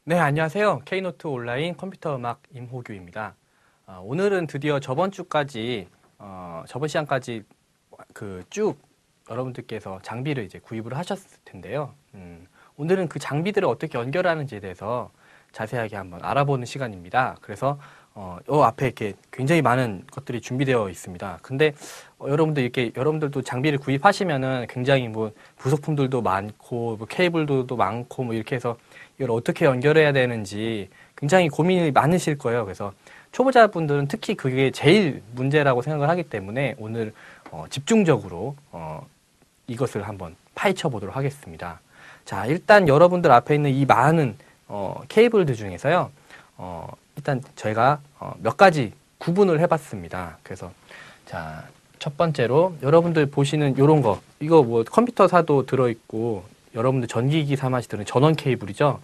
네, 안녕하세요. K노트 온라인 컴퓨터 음악 임호규입니다. 오늘은 드디어 저번 주까지, 저번 시간까지 쭉 여러분들께서 장비를 이제 구입을 하셨을 텐데요. 오늘은 그 장비들을 어떻게 연결하는지에 대해서 자세하게 한번 알아보는 시간입니다. 그래서 요 앞에 이렇게 굉장히 많은 것들이 준비되어 있습니다. 근데 여러분들도 장비를 구입하시면은 굉장히 뭐 부속품들도 많고 뭐 케이블도 많고 뭐 이렇게 해서 이걸 어떻게 연결해야 되는지 굉장히 고민이 많으실 거예요. 그래서 초보자분들은 특히 그게 제일 문제라고 생각을 하기 때문에 오늘 집중적으로 이것을 한번 파헤쳐 보도록 하겠습니다. 자, 일단 여러분들 앞에 있는 이 많은 케이블들 중에서요. 일단 저희가 몇 가지 구분을 해봤습니다. 그래서 자, 첫 번째로 여러분들 보시는 요런 거, 이거 뭐 컴퓨터 사도 들어있고 여러분들 전기기기 사마시들은 전원 케이블이죠.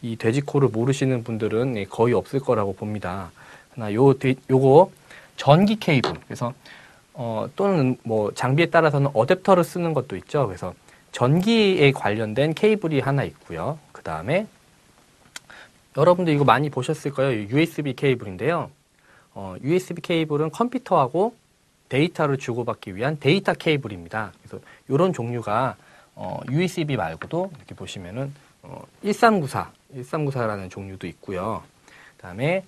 이 돼지코를 모르시는 분들은 거의 없을 거라고 봅니다. 하나 요거 전기 케이블. 그래서 또는 뭐 장비에 따라서는 어댑터를 쓰는 것도 있죠. 그래서 전기에 관련된 케이블이 하나 있고요. 그 다음에 여러분들 이거 많이 보셨을 거예요. USB 케이블인데요. USB 케이블은 컴퓨터하고 데이터를 주고받기 위한 데이터 케이블입니다. 그래서 이런 종류가 USB 말고도 이렇게 보시면은 1394라는 종류도 있고요. 그다음에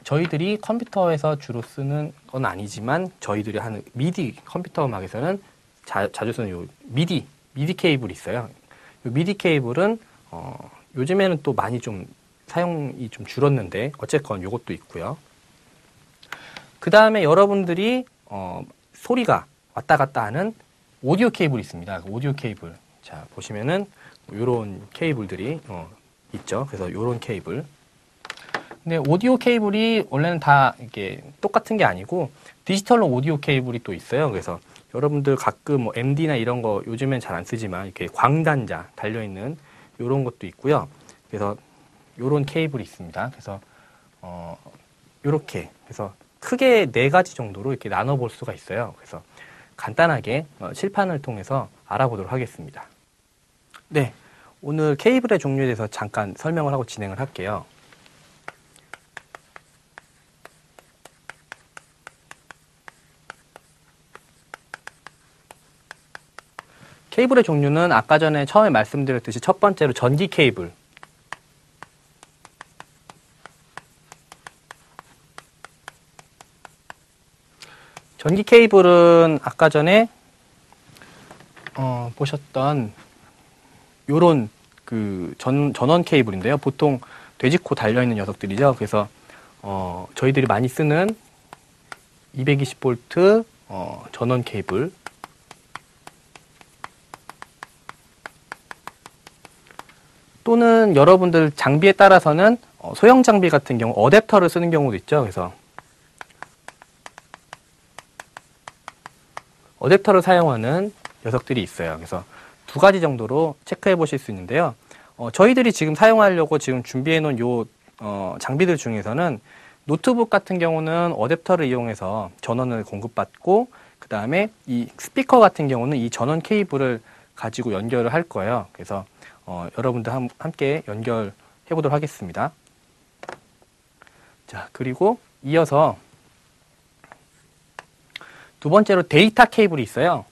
저희들이 컴퓨터에서 주로 쓰는 건 아니지만 저희들이 하는 미디 컴퓨터 음악에서는 자주 쓰는 요 미디 케이블이 있어요. 요 미디 케이블은 요즘에는 또 많이 좀 사용이 좀 줄었는데 어쨌건 요것도 있고요. 그 다음에 여러분들이 소리가 왔다 갔다 하는 오디오 케이블이 있습니다. 오디오 케이블. 자, 보시면은 요런 케이블들이 있죠. 그래서 요런 케이블. 근데 오디오 케이블이 원래는 다 이렇게 똑같은 게 아니고 디지털로 오디오 케이블이 또 있어요. 그래서 여러분들 가끔 뭐 MD나 이런 거 요즘엔 잘 안 쓰지만 이렇게 광단자 달려있는 요런 것도 있고요. 그래서 요런 케이블이 있습니다. 그래서 요렇게 그래서 크게 4가지 정도로 이렇게 나눠볼 수가 있어요. 그래서 간단하게 칠판을 통해서 알아보도록 하겠습니다. 네, 오늘 케이블의 종류에 대해서 잠깐 설명을 하고 진행을 할게요. 케이블의 종류는 아까 전에 처음에 말씀드렸듯이 첫 번째로 전기 케이블. 전기 케이블은 아까 전에 보셨던 요런 전원 케이블인데요. 보통 돼지코 달려있는 녀석들이죠. 그래서 저희들이 많이 쓰는 220V 전원 케이블, 또는 여러분들 장비에 따라서는 소형 장비 같은 경우 어댑터를 쓰는 경우도 있죠. 그래서 어댑터를 사용하는 녀석들이 있어요. 그래서 2가지 정도로 체크해 보실 수 있는데요. 저희들이 지금 사용하려고 지금 준비해 놓은 요 장비들 중에서는 노트북 같은 경우는 어댑터를 이용해서 전원을 공급받고, 그 다음에 이 스피커 같은 경우는 이 전원 케이블을 가지고 연결을 할 거예요. 그래서 여러분들 함께 연결해 보도록 하겠습니다. 자, 그리고 이어서 두 번째로 데이터 케이블이 있어요.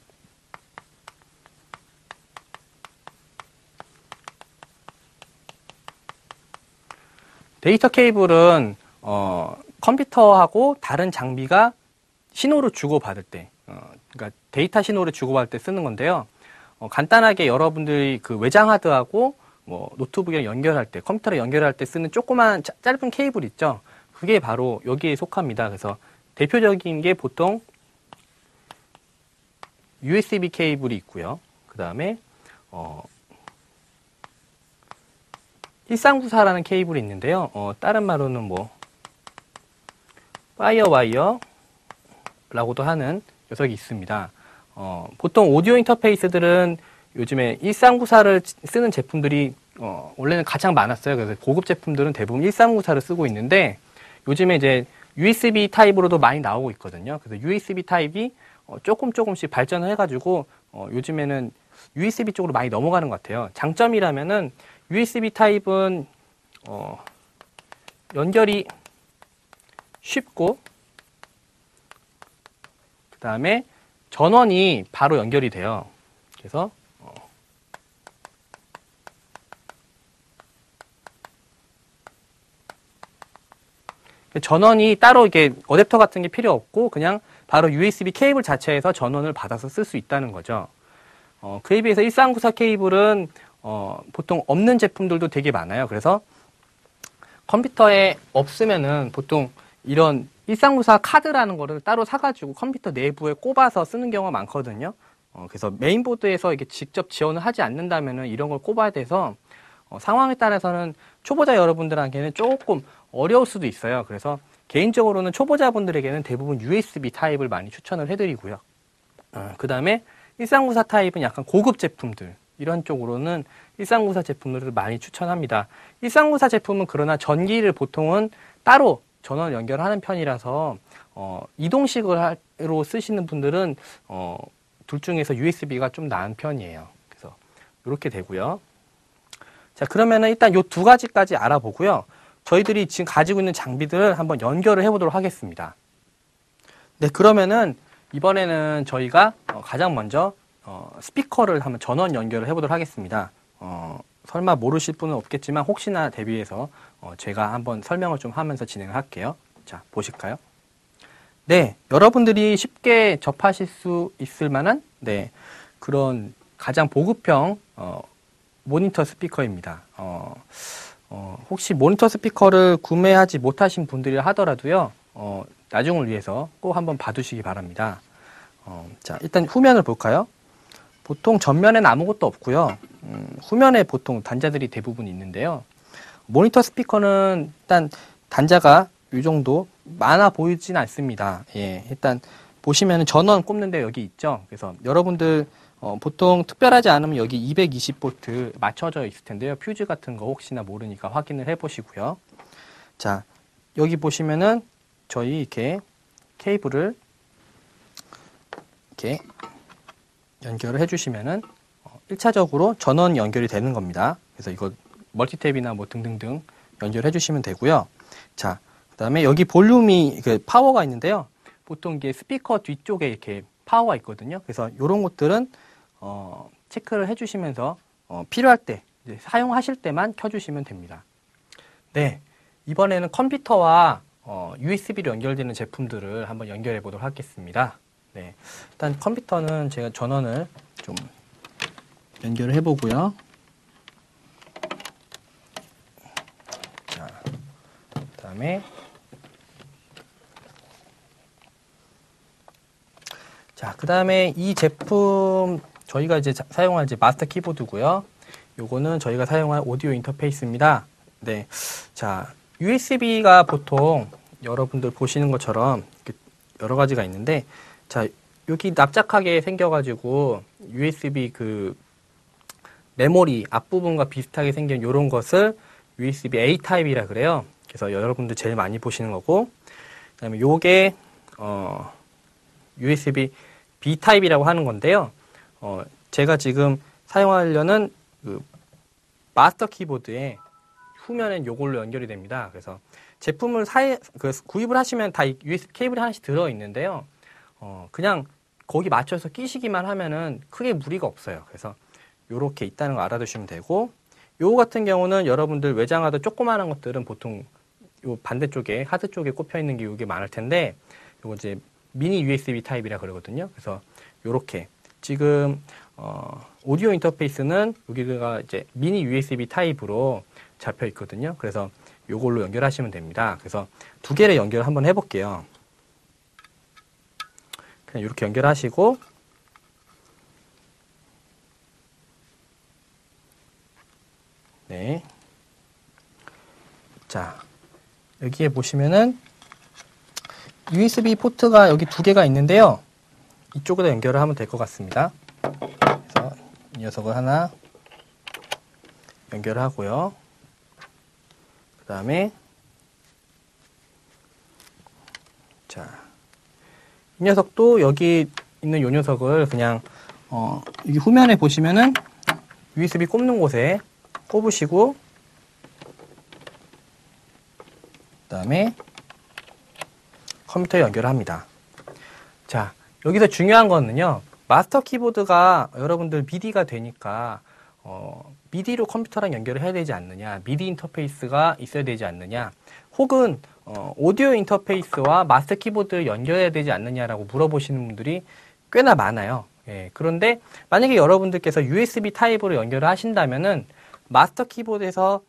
데이터 케이블은 컴퓨터하고 다른 장비가 신호를 주고받을 때, 그러니까 데이터 신호를 주고받을 때 쓰는 건데요. 간단하게 여러분들이 그 외장 하드하고 뭐 노트북에 연결할 때, 컴퓨터에 연결할 때 쓰는 조그만 짧은 케이블 있죠. 그게 바로 여기에 속합니다. 그래서 대표적인 게 보통 USB 케이블이 있고요. 그 다음에 1394라는 케이블이 있는데요. 다른 말로는 뭐 파이어와이어라고도 하는 녀석이 있습니다. 보통 오디오 인터페이스들은 요즘에 1394를 쓰는 제품들이 원래는 가장 많았어요. 그래서 고급 제품들은 대부분 1394를 쓰고 있는데 요즘에 이제 USB 타입으로도 많이 나오고 있거든요. 그래서 USB 타입이 조금씩 발전을 해가지고 요즘에는 USB 쪽으로 많이 넘어가는 것 같아요. 장점이라면은 USB 타입은 연결이 쉽고, 그 다음에 전원이 바로 연결이 돼요. 그래서 전원이 따로 이게 어댑터 같은 게 필요 없고 그냥 바로 USB 케이블 자체에서 전원을 받아서 쓸 수 있다는 거죠. 그에 비해서 1394 케이블은 보통 없는 제품들도 되게 많아요. 그래서 컴퓨터에 없으면은 보통 이런 1394 카드라는 거를 따로 사가지고 컴퓨터 내부에 꼽아서 쓰는 경우가 많거든요. 그래서 메인보드에서 이게 직접 지원을 하지 않는다면은 이런 걸 꼽아야 돼서 상황에 따라서는 초보자 여러분들한테는 조금 어려울 수도 있어요. 그래서 개인적으로는 초보자분들에게는 대부분 USB 타입을 많이 추천을 해드리고요. 그 다음에 1394 타입은 약간 고급 제품들, 이런 쪽으로는 1394 제품들을 많이 추천합니다. 1394 제품은 그러나 전기를 보통은 따로 전원 연결하는 편이라서 이동식으로 쓰시는 분들은 둘 중에서 USB가 좀 나은 편이에요. 그래서 이렇게 되고요. 자, 그러면은 일단 요 두 가지까지 알아보고요. 저희들이 지금 가지고 있는 장비들을 한번 연결을 해보도록 하겠습니다. 네, 그러면은 이번에는 저희가 가장 먼저 스피커를 한번 전원 연결을 해보도록 하겠습니다. 설마 모르실 분은 없겠지만 혹시나 대비해서 제가 한번 설명을 좀 하면서 진행을 할게요. 자, 보실까요? 네, 여러분들이 쉽게 접하실 수 있을 만한 그런 가장 보급형 모니터 스피커입니다. 혹시 모니터 스피커를 구매하지 못하신 분들이 하더라도요, 나중을 위해서 꼭 한번 봐두시기 바랍니다. 자, 일단 후면을 볼까요? 보통 전면에는 아무것도 없고요. 후면에 보통 단자들이 대부분 있는데요. 모니터 스피커는 일단 단자가 이 정도 많아 보이진 않습니다. 예, 일단 보시면 전원 꼽는데 여기 있죠. 그래서 여러분들 보통 특별하지 않으면 여기 220V 맞춰져 있을 텐데요. 퓨즈 같은 거 혹시나 모르니까 확인을 해 보시고요. 자, 여기 보시면은 저희 이렇게 케이블을 이렇게 연결을 해주시면은 1차적으로 전원 연결이 되는 겁니다. 그래서 이거 멀티탭이나 뭐 등등등 연결해 주시면 되고요. 자, 그 다음에 여기 볼륨이 파워가 있는데요. 보통 이게 스피커 뒤쪽에 이렇게 파워가 있거든요. 그래서 이런 것들은 체크를 해주시면서 필요할 때 이제 사용하실 때만 켜주시면 됩니다. 네, 이번에는 컴퓨터와 USB로 연결되는 제품들을 한번 연결해 보도록 하겠습니다. 네, 일단 컴퓨터는 제가 전원을 좀 연결을 해보고요. 자, 그 다음에 이 제품 저희가 이제 사용할 마스터 키보드고요. 요거는 저희가 사용할 오디오 인터페이스입니다. 네, 자, USB가 보통 여러분들 보시는 것처럼 여러 가지가 있는데, 자, 여기 납작하게 생겨가지고 USB 메모리 앞부분과 비슷하게 생긴 이런 것을 USB A 타입이라 그래요. 그래서 여러분들 제일 많이 보시는 거고, 그다음에 요게 USB B 타입이라고 하는 건데요. 제가 지금 사용하려는 마스터 키보드에 후면엔 요걸로 연결이 됩니다. 그래서 제품을 구입을 하시면 다 USB 케이블이 하나씩 들어 있는데요. 그냥 거기 맞춰서 끼시기만 하면은 크게 무리가 없어요. 그래서 요렇게 있다는 거 알아두시면 되고, 요거 같은 경우는 여러분들 외장하드 조그마한 것들은 보통 요 반대쪽에 하드 쪽에 꼽혀 있는 게 요게 많을 텐데, 요거 이제 미니 USB 타입이라 그러거든요. 그래서 요렇게 지금 오디오 인터페이스는 여기가 이제 미니 USB 타입으로 잡혀 있거든요. 그래서 요걸로 연결하시면 됩니다. 그래서 두 개를 연결 한번 해볼게요. 그냥 이렇게 연결하시고, 네. 자, 여기에 보시면은 USB 포트가 여기 두 개가 있는데요. 이쪽에다 연결을 하면 될 것 같습니다. 그래서 이 녀석을 하나 연결을 하고요. 그 다음에 자, 이 녀석도 여기 있는 이 녀석을 그냥 여기 후면에 보시면은 USB 꼽는 곳에 꼽으시고, 그다음에 컴퓨터에 연결을 합니다. 자, 여기서 중요한 거는요. 마스터 키보드가 여러분들 미디가 되니까 미디로 컴퓨터랑 연결을 해야 되지 않느냐, 미디 인터페이스가 있어야 되지 않느냐, 혹은 오디오 인터페이스와 마스터 키보드를 연결해야 되지 않느냐라고 물어보시는 분들이 꽤나 많아요. 예, 그런데 만약에 여러분들께서 USB 타입으로 연결을 하신다면은 마스터 키보드에서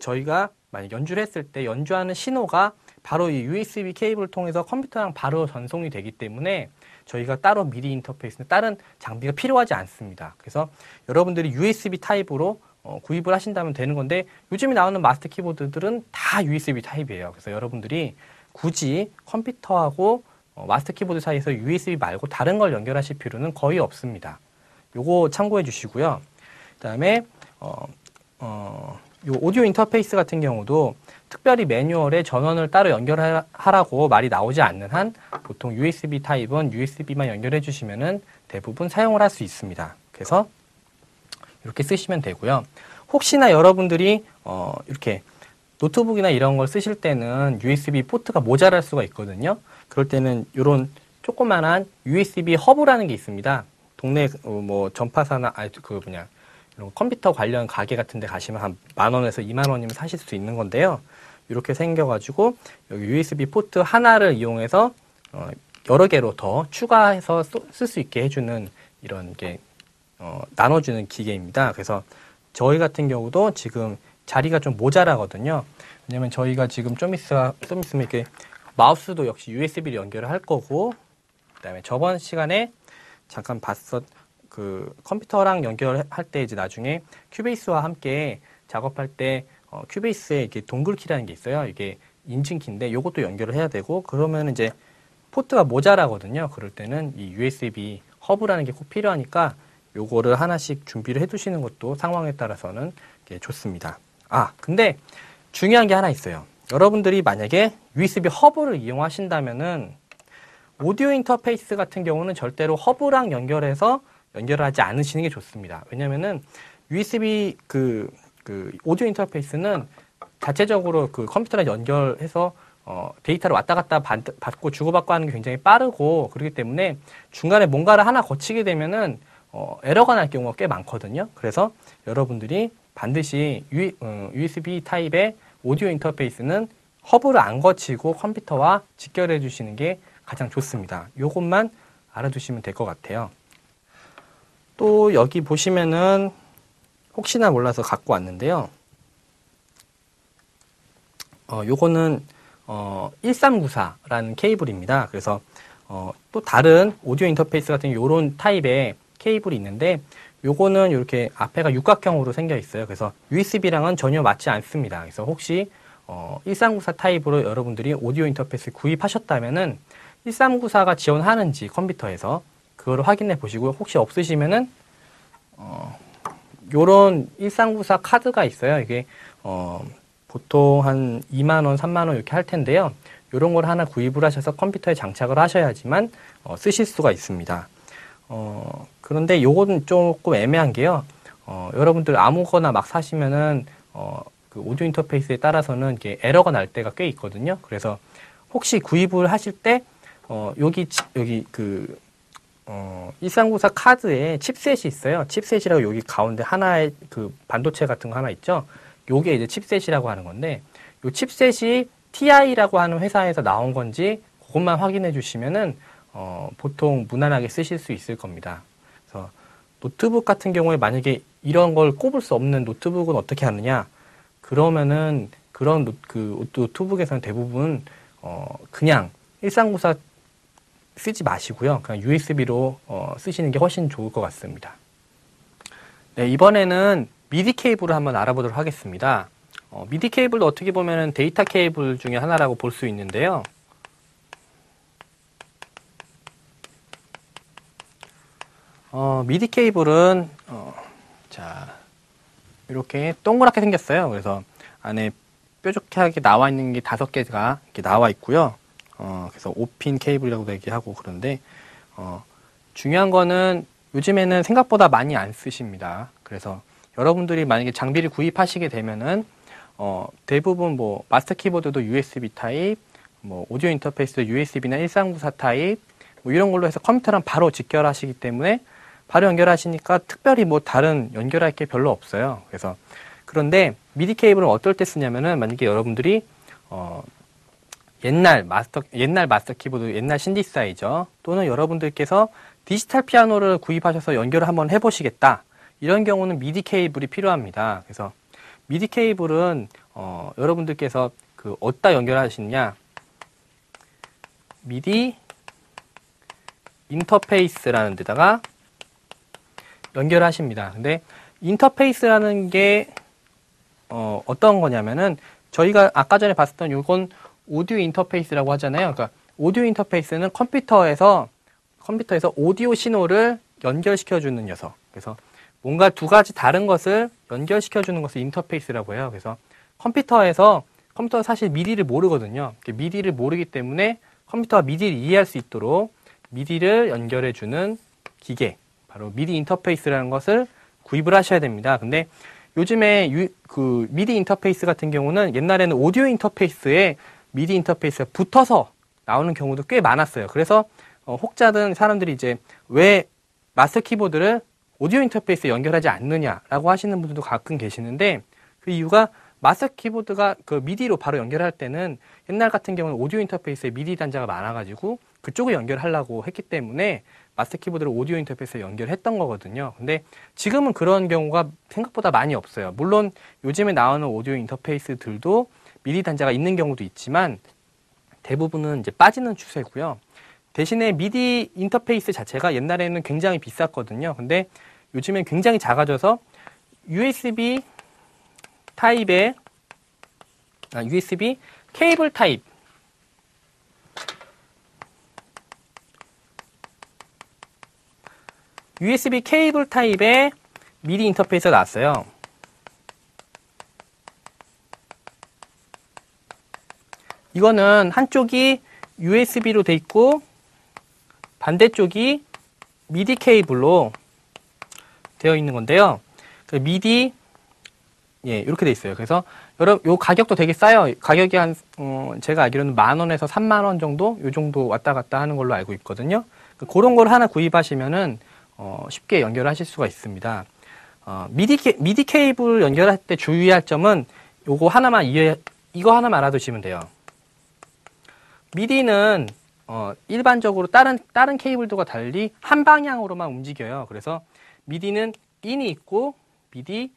저희가 만약 연주를 했을 때 연주하는 신호가 바로 이 USB 케이블을 통해서 컴퓨터랑 바로 전송이 되기 때문에 저희가 따로 미디 인터페이스는 다른 장비가 필요하지 않습니다. 그래서 여러분들이 USB 타입으로 구입을 하신다면 되는 건데 요즘에 나오는 마스터 키보드들은 다 USB 타입이에요. 그래서 여러분들이 굳이 컴퓨터하고 마스터 키보드 사이에서 USB 말고 다른 걸 연결하실 필요는 거의 없습니다. 요거 참고해 주시고요. 그다음에 요 오디오 인터페이스 같은 경우도 특별히 매뉴얼에 전원을 따로 연결하라고 말이 나오지 않는 한 보통 USB 타입은 USB만 연결해 주시면은 대부분 사용을 할 수 있습니다. 그래서 이렇게 쓰시면 되고요. 혹시나 여러분들이 이렇게 노트북이나 이런 걸 쓰실 때는 USB 포트가 모자랄 수가 있거든요. 그럴 때는 이런 조그만한 USB 허브라는 게 있습니다. 동네 뭐 전파사나 이런 컴퓨터 관련 가게 같은 데 가시면 한 10,000원에서 20,000원이면 사실 수 있는 건데요. 이렇게 생겨가지고 여기 USB 포트 하나를 이용해서 여러 개로 더 추가해서 쓸 수 있게 해주는 이런 게 나눠주는 기계입니다. 그래서 저희 같은 경우도 지금 자리가 좀 모자라거든요. 왜냐면 저희가 지금 좀 있으면 이렇게 마우스도 역시 USB로 연결을 할 거고, 그다음에 저번 시간에 잠깐 그 컴퓨터랑 연결할 때 이제 나중에 큐베이스와 함께 작업할 때 큐베이스에 이렇게 동글키라는 게 있어요. 이게 인증키인데 요것도 연결을 해야 되고, 그러면 이제 포트가 모자라거든요. 그럴 때는 이 USB 허브라는 게 꼭 필요하니까 요거를 하나씩 준비를 해 두시는 것도 상황에 따라서는 좋습니다. 근데 중요한 게 하나 있어요. 여러분들이 만약에 USB 허브를 이용하신다면은 오디오 인터페이스 같은 경우는 절대로 허브랑 연결을 하지 않으시는 게 좋습니다. 왜냐면은 USB 오디오 인터페이스는 자체적으로 그 컴퓨터랑 연결해서 데이터를 왔다 갔다 받고 주고받고 하는 게 굉장히 빠르고 그렇기 때문에 중간에 뭔가를 하나 거치게 되면은 에러가 날 경우가 꽤 많거든요. 그래서 여러분들이 반드시 USB 타입의 오디오 인터페이스는 허브를 안 거치고 컴퓨터와 직결해 주시는 게 가장 좋습니다. 요것만 알아두시면 될 것 같아요. 또 여기 보시면은 혹시나 몰라서 갖고 왔는데요. 요거는 1394라는 케이블입니다. 그래서 또 다른 오디오 인터페이스 같은 요런 타입의 케이블이 있는데 요거는 이렇게 앞에가 육각형으로 생겨 있어요. 그래서 USB랑은 전혀 맞지 않습니다. 그래서 혹시 1394 타입으로 여러분들이 오디오 인터페이스 구입하셨다면은 1394가 지원하는지 컴퓨터에서 그거를 확인해 보시고요. 혹시 없으시면은 요런 1394 카드가 있어요. 이게 보통 한 20,000원, 30,000원 이렇게 할 텐데요. 요런 걸 하나 구입을 하셔서 컴퓨터에 장착을 하셔야지만 쓰실 수가 있습니다. 그런데 요거는 조금 애매한 게요. 여러분들 아무거나 막 사시면은 그 오디오 인터페이스에 따라서는 이게 에러가 날 때가 꽤 있거든요. 그래서 혹시 구입을 하실 때 여기 1394 카드에 칩셋이 있어요. 칩셋이라고 여기 가운데 하나의 그 반도체 같은 거 하나 있죠. 요게 이제 칩셋이라고 하는 건데, 요 칩셋이 TI라고 하는 회사에서 나온 건지 그것만 확인해 주시면은 보통 무난하게 쓰실 수 있을 겁니다. 그래서 노트북 같은 경우에 만약에 이런 걸 꼽을 수 없는 노트북은 어떻게 하느냐? 그러면은 그런 노트북에서는 대부분 그냥 1394 쓰지 마시고요. 그냥 USB로 쓰시는 게 훨씬 좋을 것 같습니다. 네, 이번에는 미디 케이블을 한번 알아보도록 하겠습니다. 미디 케이블도 어떻게 보면 데이터 케이블 중에 하나라고 볼 수 있는데요. 미디 케이블은 이렇게 동그랗게 생겼어요. 그래서 안에 뾰족하게 나와 있는 게 5개가 이렇게 나와 있고요. 그래서 5핀 케이블이라고도 얘기하고 그런데 중요한 거는 요즘에는 생각보다 많이 안 쓰십니다. 그래서 여러분들이 만약에 장비를 구입하시게 되면은 대부분 뭐 마스터 키보드도 USB 타입, 뭐 오디오 인터페이스도 USB나 1394 타입, 뭐 이런 걸로 해서 컴퓨터랑 바로 직결하시기 때문에 바로 연결하시니까 특별히 뭐 다른 연결할 게 별로 없어요. 그래서 그런데 미디 케이블은 어떨 때 쓰냐면은 만약에 여러분들이 옛날 마스터 키보드, 옛날 신디사이저 또는 여러분들께서 디지털 피아노를 구입하셔서 연결을 한번 해보시겠다. 이런 경우는 미디 케이블이 필요합니다. 그래서 미디 케이블은 여러분들께서 어디다 연결하시느냐? 미디 인터페이스라는 데다가 연결하십니다. 근데 인터페이스라는 게 어떤 거냐면은 저희가 아까 전에 봤었던 이건 오디오 인터페이스라고 하잖아요. 그러니까 오디오 인터페이스는 컴퓨터에서 오디오 신호를 연결시켜주는 녀석. 그래서 뭔가 두 가지 다른 것을 연결시켜주는 것을 인터페이스라고 해요. 그래서 컴퓨터가 사실 미디를 모르거든요. 미디를 모르기 때문에 컴퓨터가 미디를 이해할 수 있도록 미디를 연결해주는 기계, 바로 미디 인터페이스라는 것을 구입을 하셔야 됩니다. 근데 요즘에 미디 인터페이스 같은 경우는 옛날에는 오디오 인터페이스에 미디 인터페이스가 붙어서 나오는 경우도 꽤 많았어요. 그래서 혹자든 사람들이 이제 왜 마스터 키보드를 오디오 인터페이스에 연결하지 않느냐라고 하시는 분들도 가끔 계시는데, 그 이유가 마스터 키보드가 미디로 바로 연결할 때는 옛날 같은 경우는 오디오 인터페이스에 미디 단자가 많아가지고 그쪽을 연결하려고 했기 때문에 마스터 키보드를 오디오 인터페이스에 연결했던 거거든요. 근데 지금은 그런 경우가 생각보다 많이 없어요. 물론 요즘에 나오는 오디오 인터페이스들도 미디 단자가 있는 경우도 있지만 대부분은 이제 빠지는 추세고요. 대신에 미디 인터페이스 자체가 옛날에는 굉장히 비쌌거든요. 근데 요즘엔 굉장히 작아져서 USB 케이블 타입, USB 케이블 타입의 미디 인터페이스가 나왔어요. 이거는 한쪽이 USB로 돼 있고 반대쪽이 미디 케이블로 되어 있는 건데요. 미디, 이렇게 돼 있어요. 그래서 요 가격도 되게 싸요. 가격이 제가 알기로는 10,000원에서 30,000원 정도, 요 정도 왔다 갔다 하는 걸로 알고 있거든요. 그런 걸 하나 구입하시면은 쉽게 연결하실 수가 있습니다. 미디 케이블 연결할 때 주의할 점은 이거 하나만 알아두시면 돼요. 미디는 일반적으로 다른 케이블들과 달리 한 방향으로만 움직여요. 그래서 미디는 인이 있고 미디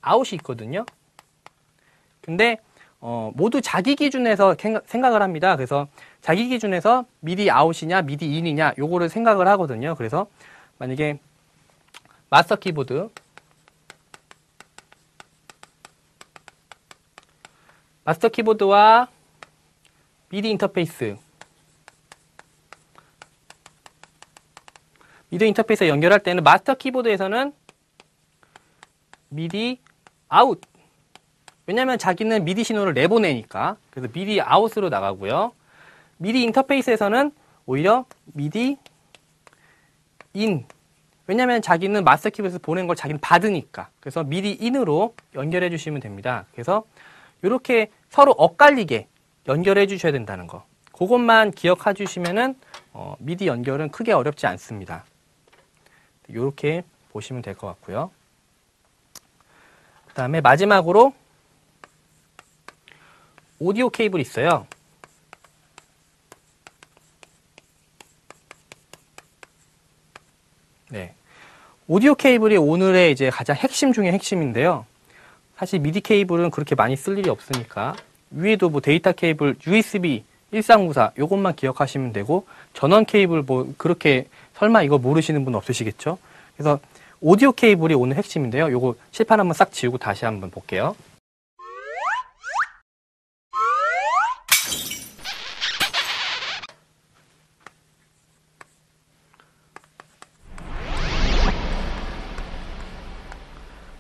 아웃이 있거든요. 근데 모두 자기 기준에서 생각을 합니다. 그래서 자기 기준에서 미디 아웃이냐 미디 인이냐 요거를 생각을 하거든요. 그래서 만약에 마스터 키보드와 미디 인터페이스에 연결할 때는 마스터 키보드에서는 미디 아웃, 왜냐면 자기는 미디 신호를 내보내니까. 그래서 미디 아웃으로 나가고요. 미디 인터페이스에서는 오히려 미디 인, 왜냐면 자기는 마스터 키보드에서 보낸 걸 자기는 받으니까. 그래서 미디 인으로 연결해 주시면 됩니다. 그래서 이렇게 서로 엇갈리게 연결해 주셔야 된다는 거, 그것만 기억해 주시면은 미디 연결은 크게 어렵지 않습니다. 이렇게 보시면 될 것 같고요. 그 다음에 마지막으로 오디오 케이블이 있어요. 네. 오디오 케이블이 오늘의 이제 가장 핵심 중에 핵심인데요. 사실 미디 케이블은 그렇게 많이 쓸 일이 없으니까 위에도 뭐 데이터 케이블 USB 1394 요것만 기억하시면 되고, 전원 케이블 뭐 그렇게 설마 이거 모르시는 분 없으시겠죠? 그래서 오디오 케이블이 오늘 핵심인데요. 요거 칠판 한번 싹 지우고 다시 한번 볼게요.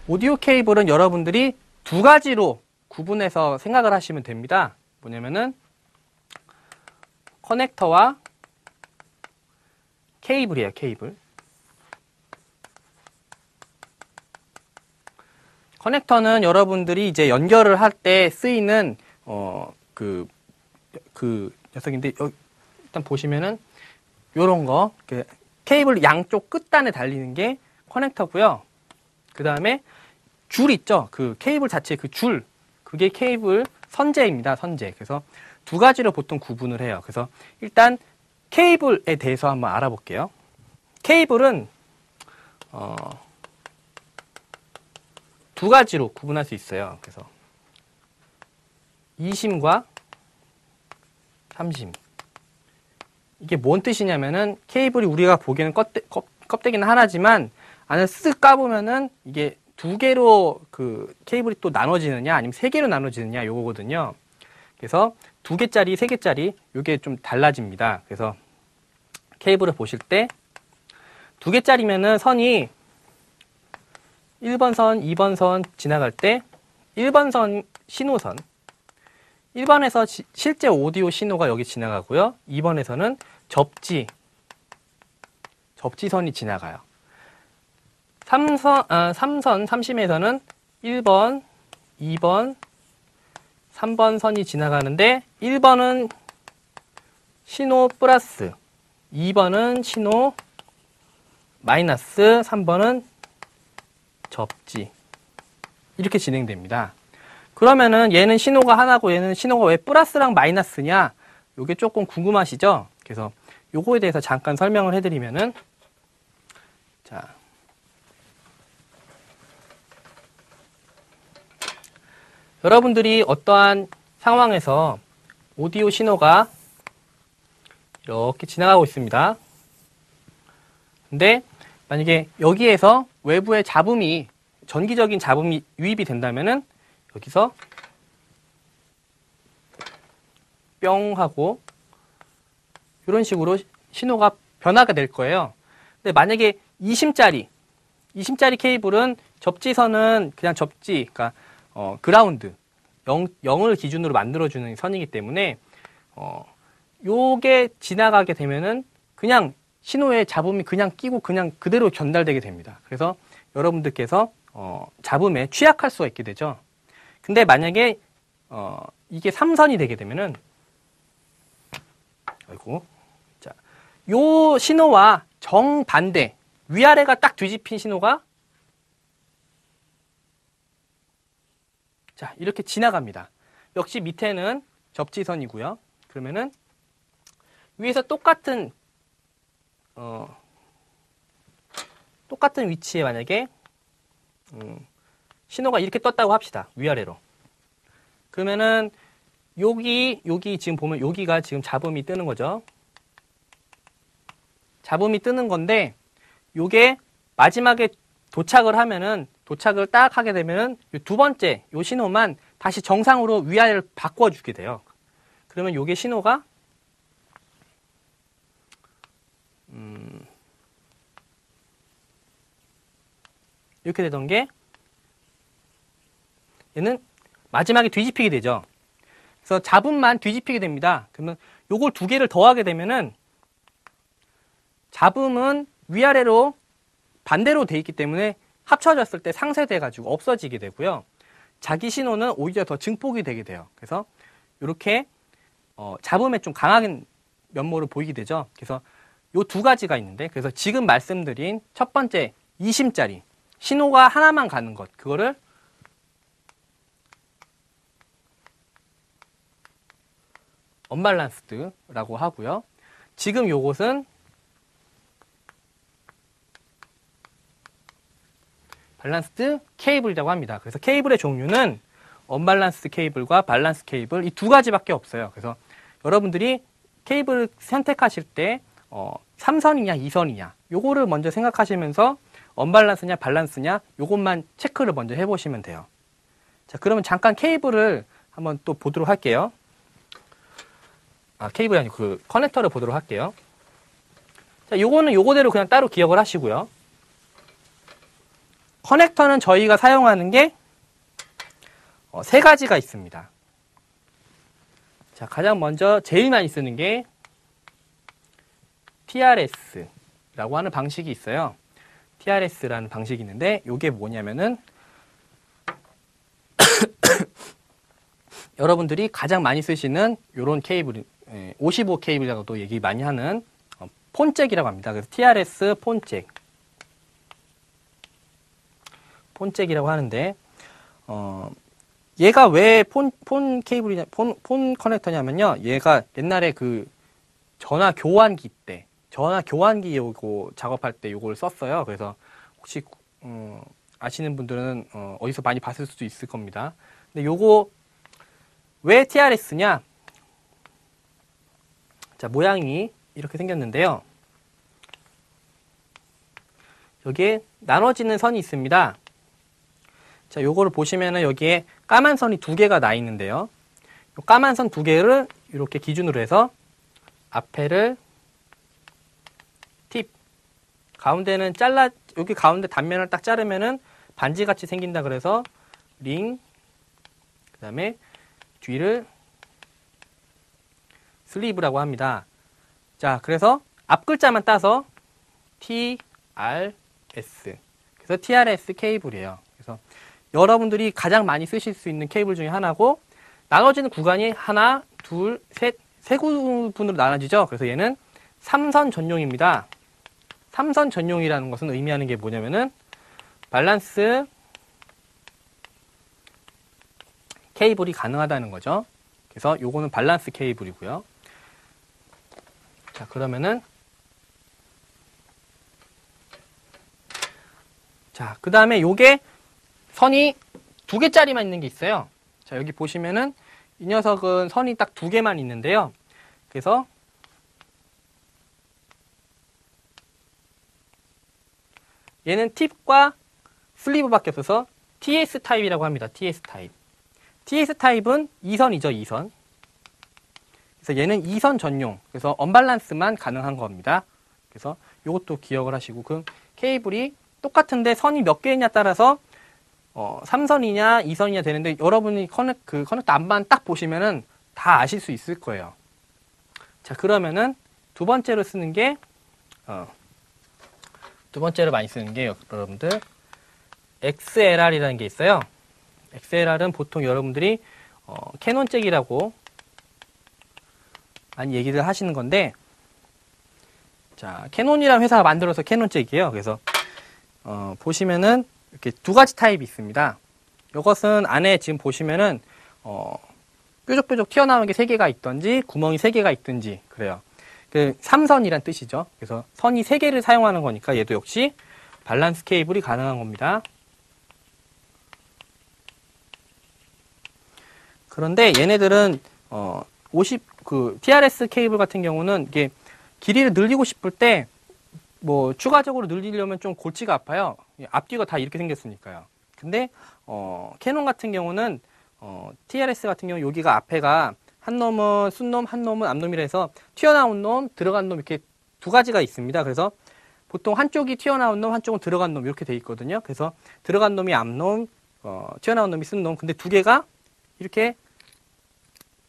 오디오 케이블은 여러분들이 두 가지로 구분해서 생각을 하시면 됩니다. 뭐냐면은 커넥터와 케이블이에요. 케이블. 커넥터는 여러분들이 이제 연결을 할 때 쓰이는 그 녀석인데 일단 보시면은 요런 거 케이블 양쪽 끝단에 달리는 게 커넥터고요. 그 다음에 줄 있죠. 그 케이블 자체 그 줄, 그게 케이블 선재입니다. 선재. 그래서 두 가지로 보통 구분을 해요. 그래서 일단 케이블에 대해서 한번 알아볼게요. 케이블은 두 가지로 구분할 수 있어요. 그래서 2심과 3심. 이게 뭔 뜻이냐면은 케이블이 우리가 보기에는 껍데기는 하나지만 안을 쓱 까보면은 이게 두 개로 그 케이블이 또 나눠지느냐 아니면 세 개로 나눠지느냐 요거거든요. 그래서 두 개짜리, 세 개짜리 요게 좀 달라집니다. 그래서 케이블을 보실 때 두 개짜리면은 선이 1번 선, 2번 선 지나갈 때 1번 선 신호선 1번에서 실제 오디오 신호가 여기 지나가고요. 2번에서는 접지선이 지나가요. 3심에서는 1번, 2번, 3번 선이 지나가는데 1번은 신호 플러스, 2번은 신호 마이너스, 3번은 접지. 이렇게 진행됩니다. 그러면은 얘는 신호가 하나고 얘는 신호가 왜 플러스랑 마이너스냐? 요게 조금 궁금하시죠? 그래서 요거에 대해서 잠깐 설명을 해드리면은 자, 여러분들이 어떠한 상황에서 오디오 신호가 이렇게 지나가고 있습니다. 근데 만약에 여기에서 외부의 잡음이 전기적인 잡음이 유입이 된다면은 여기서 뿅 하고 이런 식으로 신호가 변화가 될 거예요. 근데 만약에 2심짜리 케이블은 접지선은 그냥 접지, 그러니까 그라운드 0을 기준으로 만들어주는 선이기 때문에 요게 지나가게 되면은 그냥 신호에 잡음이 그냥 끼고 그냥 그대로 전달되게 됩니다. 그래서 여러분들께서 잡음에 취약할 수가 있게 되죠. 근데 만약에 이게 3선이 되게 되면은 자, 요 신호와 정반대 위아래가 딱 뒤집힌 신호가 자, 이렇게 지나갑니다. 역시 밑에는 접지선이고요. 그러면은 위에서 똑같은 위치에 만약에 신호가 이렇게 떴다고 합시다. 위아래로. 그러면은 여기 지금 보면 여기가 지금 잡음이 뜨는 거죠. 잡음이 뜨는 건데 요게 마지막에 도착을 하면은 도착을 딱 하게 되면은 두 번째 요 신호만 다시 정상으로 위아래를 바꿔주게 돼요. 그러면 요게 신호가 이렇게 되던 게 얘는 마지막에 뒤집히게 되죠. 그래서 잡음만 뒤집히게 됩니다. 그러면 요걸 두 개를 더하게 되면은 잡음은 위아래로 반대로 돼 있기 때문에 합쳐졌을 때 상쇄돼 가지고 없어지게 되고요. 자기 신호는 오히려 더 증폭이 되게 돼요. 그래서 이렇게 잡음에 좀 강한 면모를 보이게 되죠. 그래서 요 두 가지가 있는데, 그래서 지금 말씀드린 첫 번째 2심짜리 신호가 하나만 가는 것, 그거를 언밸런스드라고 하고요. 지금 요것은 밸런스드 케이블이라고 합니다. 그래서 케이블의 종류는 언밸런스드 케이블과 밸런스 케이블 이 두 가지밖에 없어요. 그래서 여러분들이 케이블 선택하실 때 3선이냐 2선이냐 요거를 먼저 생각하시면서 언밸런스냐 밸런스냐 요것만 체크를 먼저 해보시면 돼요. 자, 그러면 잠깐 케이블을 한번 또 보도록 할게요. 케이블이 아니고 그 커넥터를 보도록 할게요. 자, 요거는 요거대로 그냥 따로 기억을 하시고요. 커넥터는 저희가 사용하는 게 세 가지가 있습니다. 자, 가장 먼저 제일 많이 쓰는 게 TRS라고 하는 방식이 있어요. TRS라는 방식이 있는데 이게 뭐냐면은 여러분들이 가장 많이 쓰시는 이런 케이블, 55 케이블이라고도 얘기 많이 하는 폰잭이라고 합니다. 그래서 TRS 폰잭이라고 하는데, 얘가 왜 폰 케이블이냐, 폰 커넥터냐면요. 얘가 옛날에 그 전화 교환기 요거 작업할 때 요걸 썼어요. 그래서 혹시 아시는 분들은 어디서 많이 봤을 수도 있을 겁니다. 근데 요거 왜 TRS냐? 자, 모양이 이렇게 생겼는데요. 여기에 나눠지는 선이 있습니다. 자, 요거를 보시면은 여기에 까만 선이 두 개가 나 있는데요. 요 까만 선 두 개를 이렇게 기준으로 해서 앞에를 팁, 가운데는 여기 가운데 단면을 딱 자르면은 반지같이 생긴다 그래서 링, 그 다음에 뒤를 슬리브라고 합니다. 자, 그래서 앞 글자만 따서 TRS. 그래서 TRS 케이블이에요. 그래서 여러분들이 가장 많이 쓰실 수 있는 케이블 중에 하나고, 나눠지는 구간이 하나, 둘, 셋, 세 구분으로 나눠지죠. 그래서 얘는 3선 전용입니다. 3선 전용이라는 것은 의미하는 게 뭐냐면은 밸런스 케이블이 가능하다는 거죠. 그래서 요거는 밸런스 케이블이고요. 자, 그러면은 자, 그 다음에 요게 선이 두 개짜리만 있는 게 있어요. 자, 여기 보시면은 이 녀석은 선이 딱 두 개만 있는데요. 그래서 얘는 팁과 슬리브밖에 없어서 TS 타입이라고 합니다. TS 타입. TS 타입은 2선이죠, 2선. 그래서 얘는 2선 전용. 그래서 언밸런스만 가능한 겁니다. 그래서 이것도 기억을 하시고, 그 케이블이 똑같은데 선이 몇 개냐에 따라서 3선이냐 2선이냐 되는데, 여러분이 커넥터 안만 딱 보시면은 다 아실 수 있을 거예요. 자, 그러면은 두 번째로 쓰는 게 두 번째로 많이 쓰는 게 여러분들 XLR이라는 게 있어요. XLR은 보통 여러분들이 캐논 잭이라고 많이 얘기를 하시는 건데, 자, 캐논이라는 회사가 만들어서 캐논 잭이에요. 그래서 보시면은 이렇게 두 가지 타입이 있습니다. 이것은 안에 지금 보시면은 뾰족뾰족 튀어나오는 게 3개가 있던지 구멍이 3개가 있든지 그래요. 그 3선이란 뜻이죠. 그래서 선이 3개를 사용하는 거니까 얘도 역시 밸런스 케이블이 가능한 겁니다. 그런데 얘네들은 TRS 케이블 같은 경우는 이게 길이를 늘리고 싶을 때 뭐 추가적으로 늘리려면 좀 골치가 아파요. 앞뒤가 다 이렇게 생겼으니까요. 근데 캐논 같은 경우는 TRS 같은 경우 여기가 앞에가 한 놈은 순놈, 한 놈은 앞놈이라 해서 튀어나온 놈, 들어간 놈 이렇게 두 가지가 있습니다. 그래서 보통 한쪽이 튀어나온 놈, 한쪽은 들어간 놈 이렇게 돼 있거든요. 그래서 들어간 놈이 앞놈, 튀어나온 놈이 순놈. 근데 두 개가 이렇게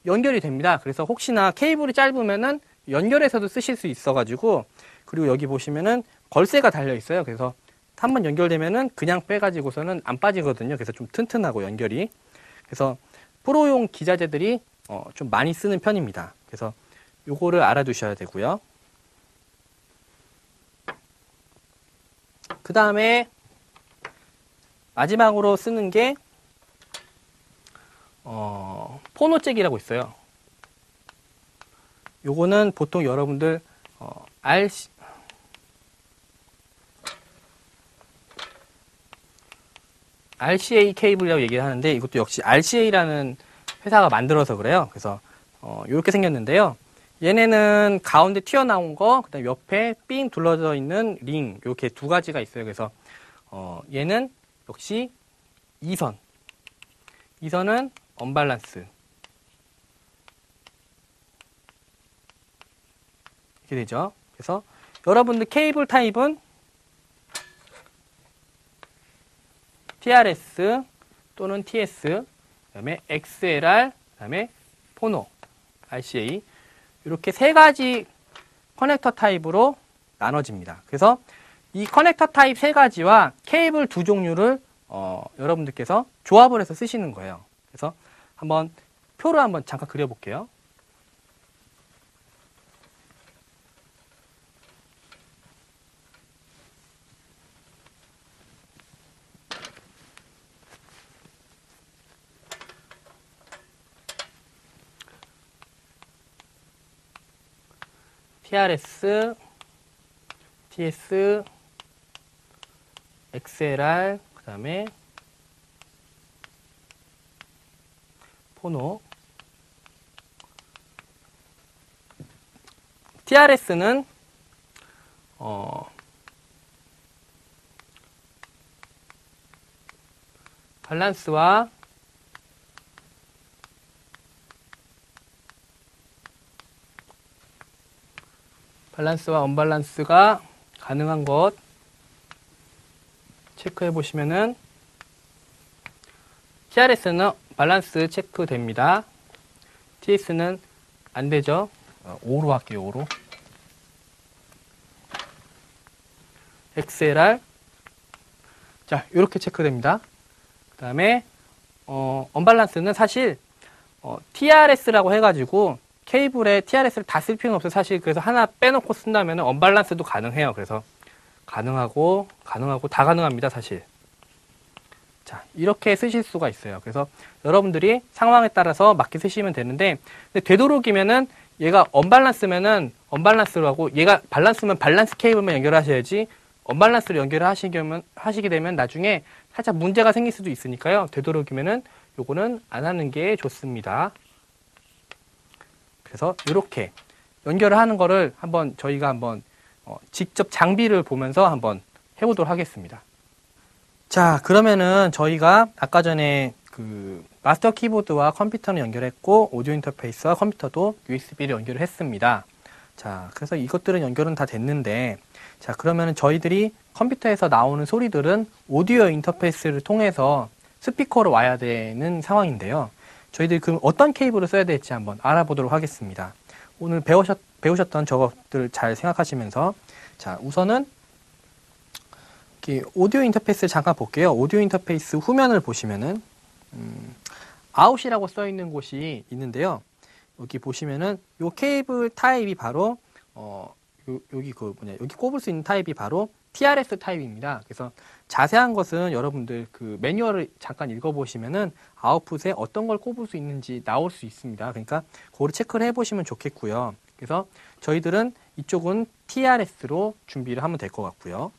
연결이 됩니다. 그래서 혹시나 케이블이 짧으면은 연결해서도 쓰실 수 있어가지고, 그리고 여기 보시면은 걸쇠가 달려 있어요. 그래서 한번 연결되면은 그냥 빼가지고서는 안 빠지거든요. 그래서 좀 튼튼하고 연결이. 그래서 프로용 기자재들이 좀 많이 쓰는 편입니다. 그래서 요거를 알아두셔야 되고요. 그 다음에 마지막으로 쓰는 게 포노잭이라고 있어요. 요거는 보통 여러분들 RCA 케이블이라고 얘기를 하는데, 이것도 역시 RCA라는 회사가 만들어서 그래요. 그래서 이렇게 생겼는데요. 얘네는 가운데 튀어나온 거, 그다음에 옆에 삥 둘러져 있는 링, 이렇게 두 가지가 있어요. 그래서 얘는 역시 2선. 2선은 언밸런스. 이렇게 되죠. 그래서 여러분들 케이블 타입은 TRS 또는 TS, 그다음에 XLR, 그다음에 포노, RCA 이렇게 세 가지 커넥터 타입으로 나눠집니다. 그래서 이 커넥터 타입 세 가지와 케이블 두 종류를 여러분들께서 조합을 해서 쓰시는 거예요. 그래서 한번 표를 한번 잠깐 그려볼게요. TRS, TS, XLR, 그 다음에 포노. TRS는 밸런스와 언밸런스가 가능한 것 체크해 보시면은 TRS는 밸런스 체크됩니다. TS는 안 되죠. 5로 할게요. 5로. XLR. 자, 이렇게 체크됩니다. 그 다음에 언밸런스는 사실 TRS라고 해가지고 케이블에 TRS를 다 쓸 필요는 없어요. 사실 그래서 하나 빼놓고 쓴다면 언밸런스도 가능해요. 그래서 가능하고 다 가능합니다. 사실. 자, 이렇게 쓰실 수가 있어요. 그래서 여러분들이 상황에 따라서 맞게 쓰시면 되는데, 근데 되도록이면은 얘가 언밸런스면은 언밸런스로 하고, 얘가 밸런스면 밸런스 케이블만 연결하셔야지, 언밸런스로 하시게 되면 나중에 살짝 문제가 생길 수도 있으니까요. 되도록이면은 요거는 안 하는 게 좋습니다. 그래서 이렇게 연결을 하는 거를 저희가 한번 직접 장비를 보면서 한번 해보도록 하겠습니다. 자, 그러면은 저희가 아까 전에 그 마스터 키보드와 컴퓨터는 연결했고, 오디오 인터페이스와 컴퓨터도 USB를 연결을 했습니다. 자, 그래서 이것들은 연결은 다 됐는데, 자, 그러면은 저희들이 컴퓨터에서 나오는 소리들은 오디오 인터페이스를 통해서 스피커로 와야 되는 상황인데요. 저희들이 그럼 어떤 케이블을 써야 될지 한번 알아보도록 하겠습니다. 오늘 배우셨던 저것들 잘 생각하시면서, 자, 우선은 오디오 인터페이스를 잠깐 볼게요. 오디오 인터페이스 후면을 보시면은 아웃이라고 써 있는 곳이 있는데요. 여기 보시면은 요 케이블 타입이 바로 여기 꼽을 수 있는 타입이 바로 TRS 타입입니다. 그래서 자세한 것은 여러분들 그 매뉴얼을 잠깐 읽어보시면은 아웃풋에 어떤 걸 꼽을 수 있는지 나올 수 있습니다. 그러니까 그거를 체크를 해보시면 좋겠고요. 그래서 저희들은 이쪽은 TRS로 준비를 하면 될 것 같고요.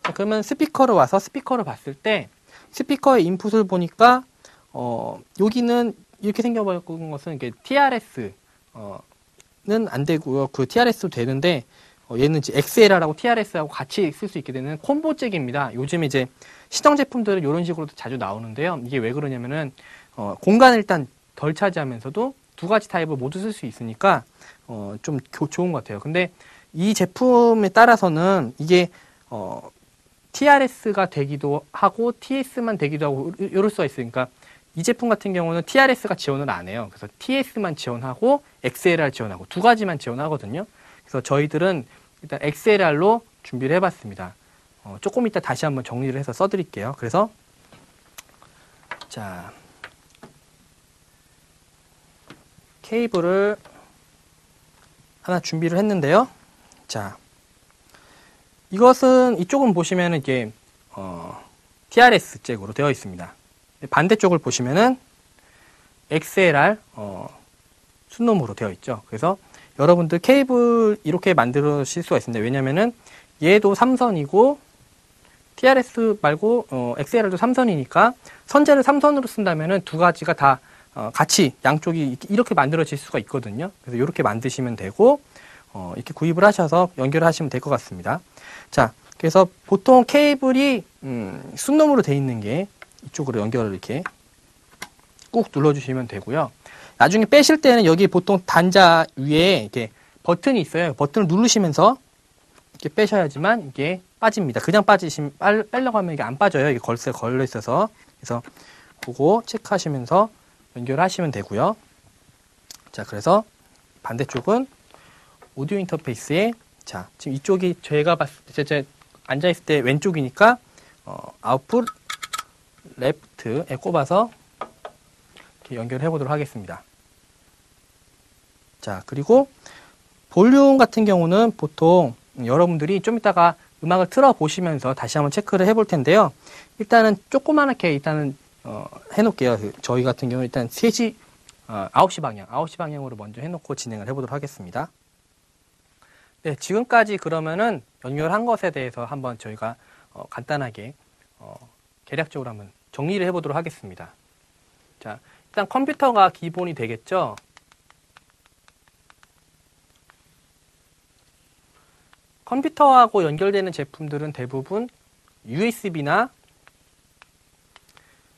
자, 그러면 스피커로 와서 스피커를 봤을 때 스피커의 인풋을 보니까 여기는 이렇게 생겨버린 것은 이게 TRS는 안 되고요. 그 TRS도 되는데 얘는 이제 XLR하고 TRS하고 같이 쓸 수 있게 되는 콤보 잭입니다. 요즘 이제 시정 제품들은 이런 식으로도 자주 나오는데요. 이게 왜 그러냐면은 공간을 일단 덜 차지하면서도 두 가지 타입을 모두 쓸 수 있으니까 좀 좋은 것 같아요. 근데 이 제품에 따라서는 이게 TRS가 되기도 하고 TS만 되기도 하고 이럴 수가 있으니까 이 제품 같은 경우는 TRS가 지원을 안 해요. 그래서 TS만 지원하고 XLR 지원하고 두 가지만 지원하거든요. 그래서 저희들은 일단 XLR로 준비를 해봤습니다. 조금 이따 다시 한번 정리를 해서 써드릴게요. 그래서 자, 케이블을 하나 준비를 했는데요. 자, 이것은 이쪽은 보시면 이게 TRS 잭으로 되어 있습니다. 반대쪽을 보시면은 XLR 순놈으로 되어 있죠. 그래서 여러분들 케이블 이렇게 만드실 수가 있습니다. 왜냐면은 얘도 3선이고 TRS 말고 XLR도 3선이니까 선재를 3선으로 쓴다면은 두 가지가 다 같이 양쪽이 이렇게 만들어질 수가 있거든요. 그래서 이렇게 만드시면 되고 이렇게 구입을 하셔서 연결하시면 될 것 같습니다. 자, 그래서 보통 케이블이 순놈으로 되어 있는 게 이쪽으로 연결을 이렇게 꾹 눌러주시면 되고요. 나중에 빼실 때는 여기 보통 단자 위에 이렇게 버튼이 있어요. 버튼을 누르시면서 이렇게 빼셔야지만 이게 빠집니다. 그냥 빼려고 하면 이게 안 빠져요. 이게 걸쇠 걸려 있어서. 그래서 그거 체크하시면서 연결하시면 되고요. 자, 그래서 반대쪽은 오디오 인터페이스에 자, 지금 이쪽이 제가 봤을 때 제가 앉아있을 때 왼쪽이니까 아웃풋 레프트에 꼽아서 이렇게 연결해 보도록 하겠습니다. 자, 그리고 볼륨 같은 경우는 보통 여러분들이 좀 이따가 음악을 틀어 보시면서 다시 한번 체크를 해볼 텐데요. 일단은 조그맣게 일단은 해놓을게요. 저희 같은 경우는 일단 9시 방향으로 먼저 해놓고 진행을 해보도록 하겠습니다. 네, 지금까지 그러면은 연결한 것에 대해서 한번 저희가 간단하게 계략적으로 한번 정리를 해보도록 하겠습니다. 자, 일단 컴퓨터가 기본이 되겠죠. 컴퓨터하고 연결되는 제품들은 대부분 USB나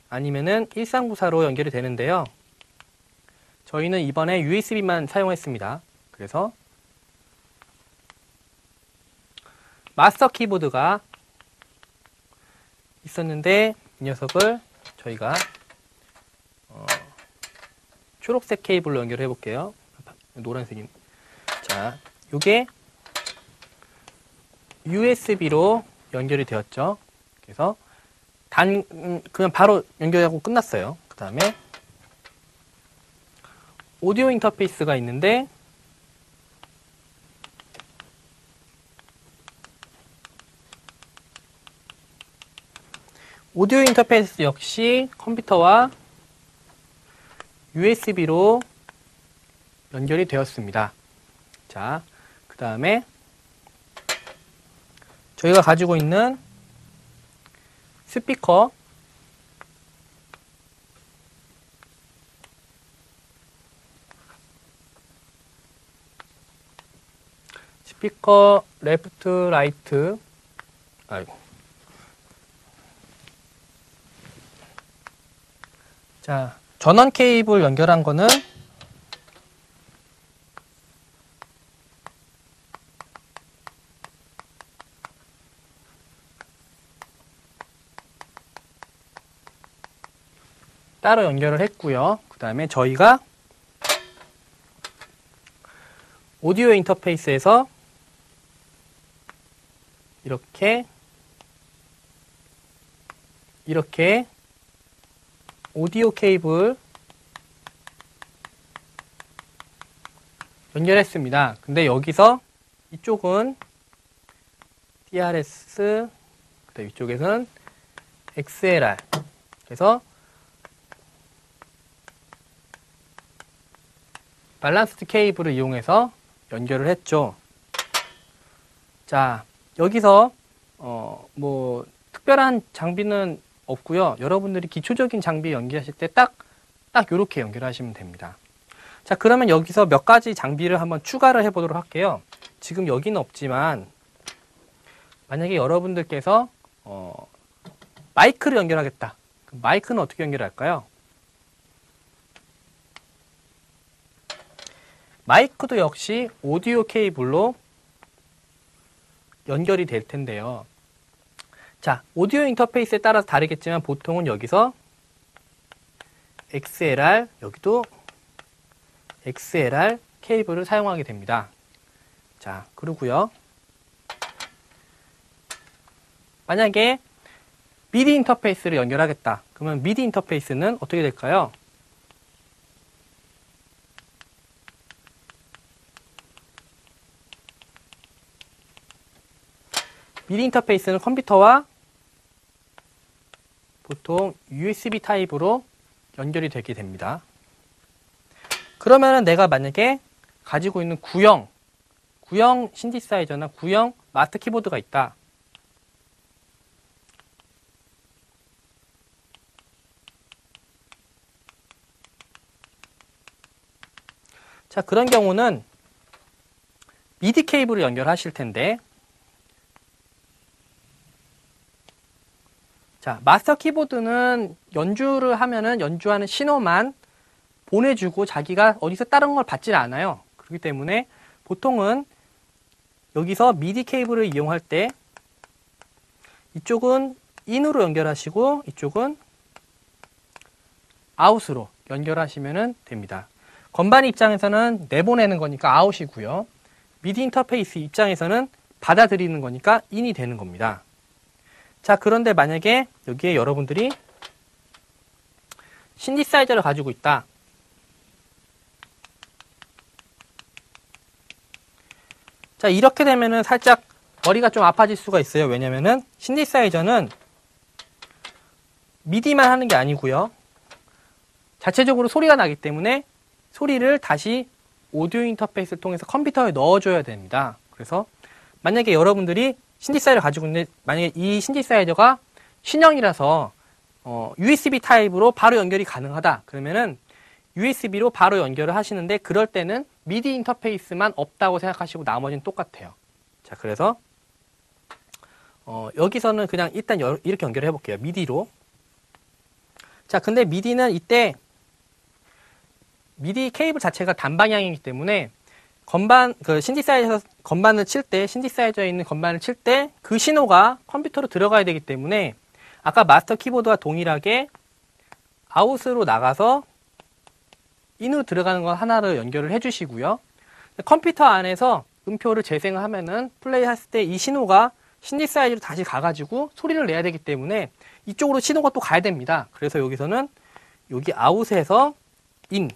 아니면은 1394로 연결이 되는데요. 저희는 이번에 USB만 사용했습니다. 그래서 마스터 키보드가 있었는데 이 녀석을 저희가 초록색 케이블로 연결해 볼게요. 노란색인. 자, 요게 USB로 연결이 되었죠. 그래서 그냥 바로 연결하고 끝났어요. 그 다음에 오디오 인터페이스가 있는데 오디오 인터페이스 역시 컴퓨터와 USB로 연결이 되었습니다. 자, 그 다음에 저희가 가지고 있는 스피커 레프트 라이트 자, 전원 케이블 연결한 거는 따로 연결을 했고요. 그 다음에 저희가 오디오 인터페이스에서 이렇게 오디오 케이블 연결했습니다. 근데 여기서 이쪽은 TRS, 그다음 이쪽에서는 XLR. 그래서 밸런스드 케이블을 이용해서 연결을 했죠. 자, 여기서 뭐 특별한 장비는 없고요. 여러분들이 기초적인 장비 연결하실 때 딱 이렇게 연결하시면 됩니다. 자, 그러면 여기서 몇 가지 장비를 한번 추가를 해보도록 할게요. 지금 여기는 없지만 만약에 여러분들께서 마이크를 연결하겠다. 마이크는 어떻게 연결할까요? 마이크도 역시 오디오 케이블로 연결이 될 텐데요. 자, 오디오 인터페이스에 따라서 다르겠지만 보통은 여기서 XLR, 여기도 XLR 케이블을 사용하게 됩니다. 자, 그러고요. 만약에 미디 인터페이스를 연결하겠다. 그러면 미디 인터페이스는 어떻게 될까요? 미디 인터페이스는 컴퓨터와 보통 USB 타입으로 연결이 되게 됩니다. 그러면은 내가 만약에 가지고 있는 구형 신디사이저나 구형 마스터 키보드가 있다. 자, 그런 경우는 미디 케이블을 연결하실 텐데, 자, 마스터 키보드는 연주를 하면은 연주하는 신호만 보내주고 자기가 어디서 다른 걸 받질 않아요. 그렇기 때문에 보통은 여기서 미디 케이블을 이용할 때 이쪽은 인으로 연결하시고 이쪽은 아웃으로 연결하시면 됩니다. 건반 입장에서는 내보내는 거니까 아웃이고요. 미디 인터페이스 입장에서는 받아들이는 거니까 인이 되는 겁니다. 자, 그런데 만약에 여기에 여러분들이 신디사이저를 가지고 있다. 자, 이렇게 되면은 살짝 머리가 좀 아파질 수가 있어요. 왜냐면은 신디사이저는 미디만 하는 게 아니고요. 자체적으로 소리가 나기 때문에 소리를 다시 오디오 인터페이스를 통해서 컴퓨터에 넣어줘야 됩니다. 그래서 만약에 여러분들이 신디사이저를 가지고 있는데 만약에 이 신디사이저가 신형이라서 USB 타입으로 바로 연결이 가능하다. 그러면은 USB로 바로 연결을 하시는데 그럴 때는 미디 인터페이스만 없다고 생각하시고 나머지는 똑같아요. 자, 그래서 여기서는 그냥 일단 이렇게 연결을 해볼게요. 미디로. 자, 근데 미디는 이때 미디 케이블 자체가 단방향이기 때문에 건반, 신디사이저에서 건반을 칠 때, 신디사이저에 있는 건반을 칠 때 그 신호가 컴퓨터로 들어가야 되기 때문에 아까 마스터 키보드와 동일하게 아웃으로 나가서 인으로 들어가는 건 하나를 연결을 해주시고요. 컴퓨터 안에서 음표를 재생을 하면은 플레이 했을 때 이 신호가 신디사이저로 다시 가가지고 소리를 내야 되기 때문에 이쪽으로 신호가 또 가야 됩니다. 그래서 여기서는 여기 아웃에서 인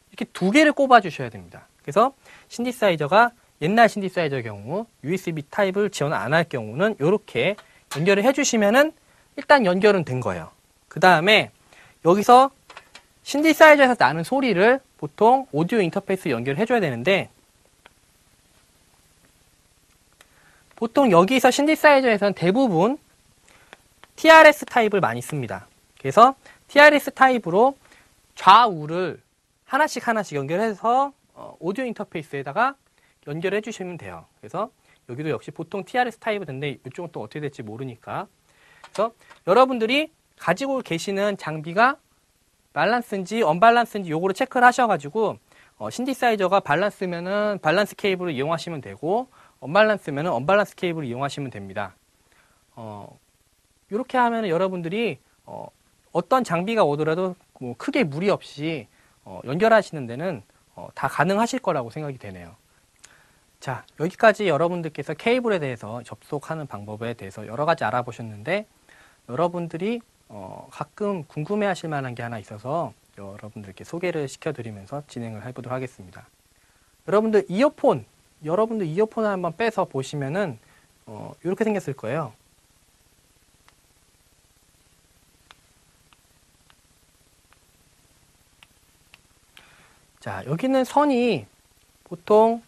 이렇게 두 개를 꼽아 주셔야 됩니다. 그래서 신디사이저가 옛날 신디사이저의 경우 USB 타입을 지원 안 할 경우는 이렇게 연결을 해주시면은 일단 연결은 된 거예요. 그 다음에 여기서 신디사이저에서 나는 소리를 보통 오디오 인터페이스 연결을 해줘야 되는데 보통 여기서 신디사이저에서는 대부분 TRS 타입을 많이 씁니다. 그래서 TRS 타입으로 좌우를 하나씩 연결해서 오디오 인터페이스에다가 연결해 주시면 돼요. 그래서 여기도 역시 보통 TRS 타입이 되는데 이쪽은 또 어떻게 될지 모르니까. 그래서 여러분들이 가지고 계시는 장비가 밸런스인지 언밸런스인지 요거를 체크를 하셔가지고 신디사이저가 밸런스면은 밸런스 케이블을 이용하시면 되고 언밸런스면은 언밸런스 케이블을 이용하시면 됩니다. 이렇게 하면은 여러분들이 어떤 장비가 오더라도 뭐 크게 무리 없이 연결하시는 데는 다 가능하실 거라고 생각이 되네요. 자, 여기까지 여러분들께서 케이블에 대해서 접속하는 방법에 대해서 여러 가지 알아보셨는데 여러분들이 가끔 궁금해 하실 만한 게 하나 있어서 여러분들께 소개를 시켜드리면서 진행을 해보도록 하겠습니다. 여러분들 이어폰을 한번 빼서 보시면은 이렇게 생겼을 거예요. 자, 여기는 선이 보통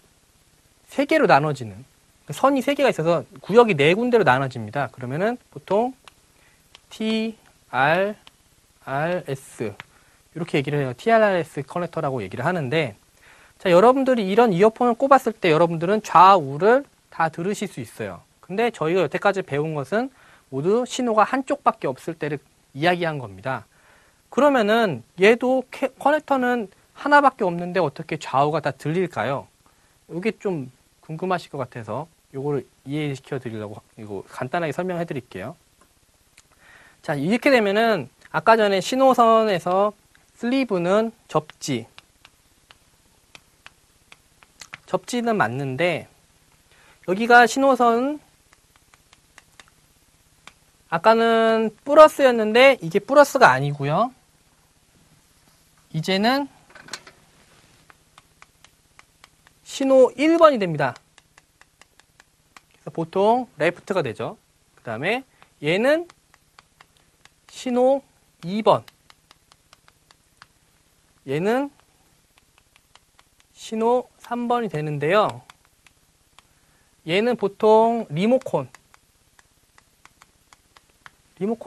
3개로 나눠지는 선이 3개가 있어서 구역이 4군데로 나눠집니다. 그러면은 보통 T, R, RS 이렇게 얘기를 해요. TRRS 커넥터라고 얘기를 하는데 자, 여러분들이 이런 이어폰을 꼽았을 때 여러분들은 좌우를 다 들으실 수 있어요. 근데 저희가 여태까지 배운 것은 모두 신호가 한쪽밖에 없을 때를 이야기한 겁니다. 그러면은 얘도 커넥터는 하나밖에 없는데 어떻게 좌우가 다 들릴까요? 이게 좀 궁금하실 것 같아서 이거를 이해시켜 드리려고 이거 간단하게 설명해 드릴게요. 자, 이렇게 되면은 아까 전에 신호선에서 슬리브는 접지는 맞는데 여기가 신호선 아까는 플러스였는데 이게 플러스가 아니고요. 이제는 신호 1번이 됩니다. 그래서 보통 레프트가 되죠. 그 다음에 얘는 신호 2번. 얘는 신호 3번이 되는데요. 얘는 보통 리모컨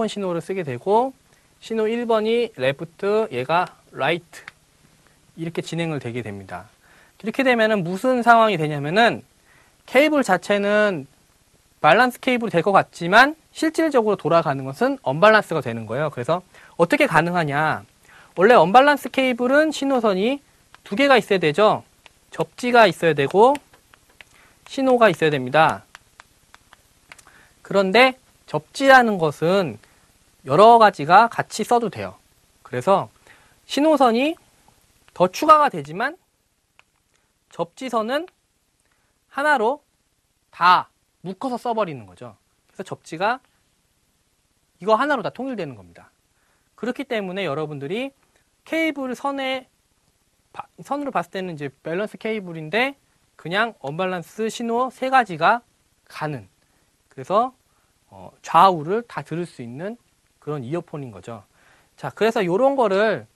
신호를 쓰게 되고 신호 1번이 레프트, 얘가 라이트 이렇게 진행을 되게 됩니다. 이렇게 되면은 무슨 상황이 되냐면은 케이블 자체는 밸런스 케이블이 될 것 같지만 실질적으로 돌아가는 것은 언밸런스가 되는 거예요. 그래서 어떻게 가능하냐? 원래 언밸런스 케이블은 신호선이 2개가 있어야 되죠. 접지가 있어야 되고 신호가 있어야 됩니다. 그런데 접지라는 것은 여러 가지가 같이 써도 돼요. 그래서 신호선이 더 추가가 되지만 접지선은 하나로 다 묶어서 써버리는 거죠. 그래서 접지가 이거 하나로 다 통일되는 겁니다. 그렇기 때문에 여러분들이 케이블 선으로 봤을 때는 이제 밸런스 케이블인데 그냥 언밸런스 신호 세 가지가 가는, 그래서 좌우를 다 들을 수 있는 그런 이어폰인 거죠. 자, 그래서 이런 거를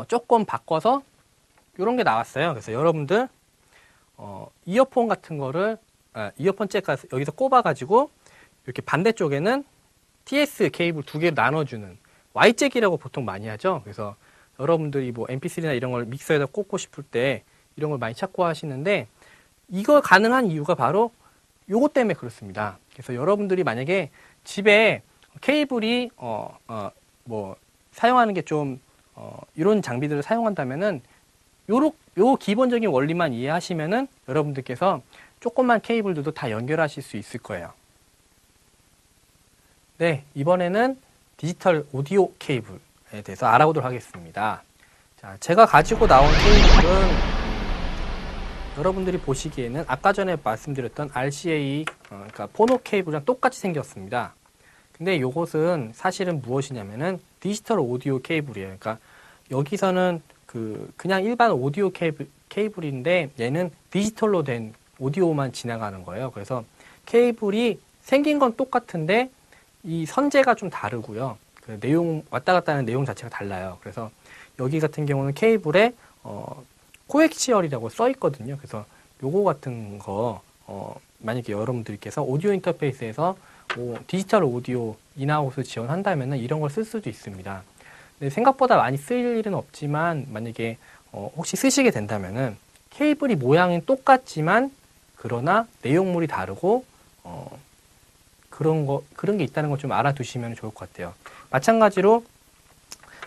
조금 바꿔서 이런 게 나왔어요. 그래서 여러분들 이어폰 같은 거를 이어폰 잭 여기서 꼽아가지고 이렇게 반대쪽에는 TS 케이블 두 개로 나눠주는 Y잭이라고 보통 많이 하죠. 그래서 여러분들이 뭐 MP3나 이런 걸 믹서에다 꽂고 싶을 때 이런 걸 많이 찾고 하시는데, 이거 가능한 이유가 바로 요거 때문에 그렇습니다. 그래서 여러분들이 만약에 집에 케이블이 뭐 사용하는 게 좀 이런 장비들을 사용한다면은 요 기본적인 원리만 이해하시면은 여러분들께서 조그만 케이블들도 다 연결하실 수 있을 거예요. 네, 이번에는 디지털 오디오 케이블에 대해서 알아보도록 하겠습니다. 자, 제가 가지고 나온 케이블은 여러분들이 보시기에는 아까 전에 말씀드렸던 RCA, 그러니까 포노 케이블이랑 똑같이 생겼습니다. 근데 이것은 사실은 무엇이냐면은 디지털 오디오 케이블이에요. 그러니까 여기서는 그냥 일반 오디오 케이블인데 얘는 디지털로 된 오디오만 지나가는 거예요. 그래서 케이블이 생긴 건 똑같은데 이 선재가 좀 다르고요. 그 내용 왔다 갔다 하는 내용 자체가 달라요. 그래서 여기 같은 경우는 케이블에 코엑시얼이라고 써 있거든요. 그래서 요거 같은 거 만약에 여러분들께서 오디오 인터페이스에서 디지털 오디오 인아웃을 지원한다면 이런 걸 쓸 수도 있습니다. 근데 생각보다 많이 쓸 일은 없지만 만약에 혹시 쓰시게 된다면은 케이블이 모양은 똑같지만 그러나 내용물이 다르고 그런 게 있다는 걸 좀 알아두시면 좋을 것 같아요. 마찬가지로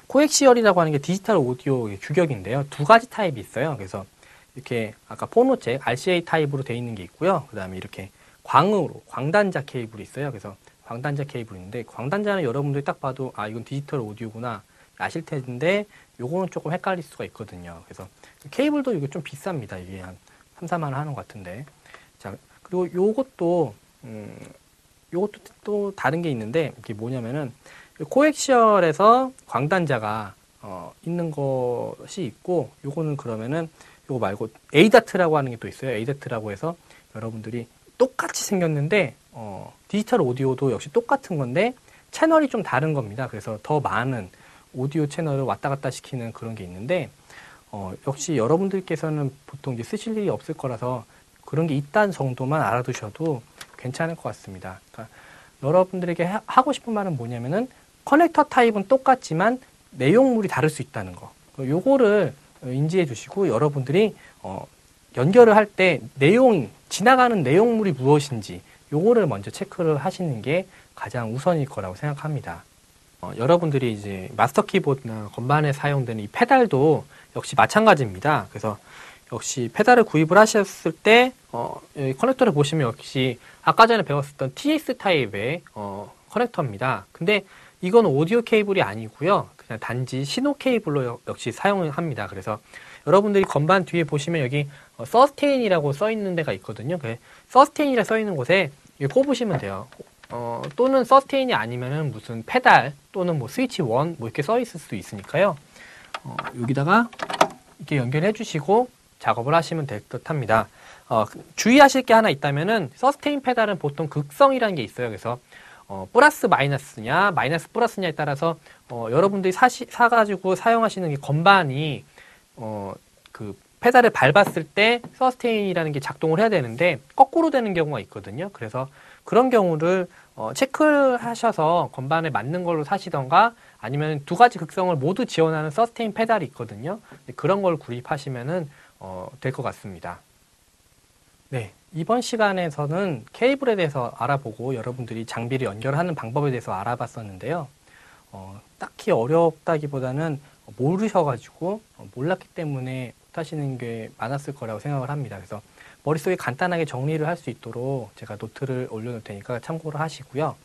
코엑시얼이라고 하는 게 디지털 오디오 규격인데요. 두 가지 타입이 있어요. 그래서 이렇게 아까 포노잭 RCA 타입으로 되어 있는 게 있고요. 그 다음에 이렇게 광단자 케이블이 있어요. 그래서 광단자 케이블인데, 광단자는 여러분들이 딱 봐도 이건 디지털 오디오구나 아실 텐데 요거는 조금 헷갈릴 수가 있거든요. 그래서 케이블도 이게 좀 비쌉니다. 이게 한 3, 4만 원 하는 것 같은데. 자, 그리고 요것도 또 다른 게 있는데, 이게 뭐냐면은 코엑시얼에서 광단자가 있는 것이 있고, 요거는 그러면은 요거 말고 에이다트라고 하는 게 또 있어요. 에이다트라고 해서 여러분들이 똑같이 생겼는데 디지털 오디오도 역시 똑같은 건데 채널이 좀 다른 겁니다. 그래서 더 많은 오디오 채널을 왔다 갔다 시키는 그런 게 있는데 역시 여러분들께서는 보통 이제 쓰실 일이 없을 거라서 그런 게 있다는 정도만 알아두셔도 괜찮을 것 같습니다. 그러니까 여러분들에게 하고 싶은 말은 뭐냐면은 커넥터 타입은 똑같지만 내용물이 다를 수 있다는 거. 요거를 인지해 주시고 여러분들이 연결을 할 때 지나가는 내용물이 무엇인지 요거를 먼저 체크를 하시는 게 가장 우선일 거라고 생각합니다. 여러분들이 이제 마스터 키보드나 건반에 사용되는 이 페달도 역시 마찬가지입니다. 그래서 역시 페달을 구입을 하셨을 때 여기 커넥터를 보시면 역시 아까 전에 배웠었던 TS 타입의 커넥터입니다. 근데 이건 오디오 케이블이 아니고요. 그냥 단지 신호 케이블로 역시 사용을 합니다. 그래서 여러분들이 건반 뒤에 보시면 여기 서스테인이라고 써 있는 데가 있거든요. 서스테인이라 써 있는 곳에 꼽으시면 돼요. 또는 서스테인이 아니면은 무슨 페달 또는 뭐 스위치 1 뭐 이렇게 써 있을 수도 있으니까요. 여기다가 이렇게 연결해 주시고 작업을 하시면 될 듯 합니다. 주의하실 게 하나 있다면은 서스테인 페달은 보통 극성이라는 게 있어요. 그래서 플러스 마이너스냐 마이너스 플러스냐에 따라서 여러분들이 사가지고 사용하시는 게 건반이 그 페달을 밟았을 때 서스테인이라는 게 작동을 해야 되는데 거꾸로 되는 경우가 있거든요. 그래서 그런 경우를 체크하셔서 건반에 맞는 걸로 사시던가 아니면 두 가지 극성을 모두 지원하는 서스테인 페달이 있거든요. 그런 걸 구입하시면은 될 것 같습니다. 네, 이번 시간에서는 케이블에 대해서 알아보고 여러분들이 장비를 연결하는 방법에 대해서 알아봤었는데요. 딱히 어렵다기보다는 모르셔가지고 몰랐기 때문에 못하시는 게 많았을 거라고 생각을 합니다. 그래서 머릿속에 간단하게 정리를 할 수 있도록 제가 노트를 올려놓을 테니까 참고를 하시고요.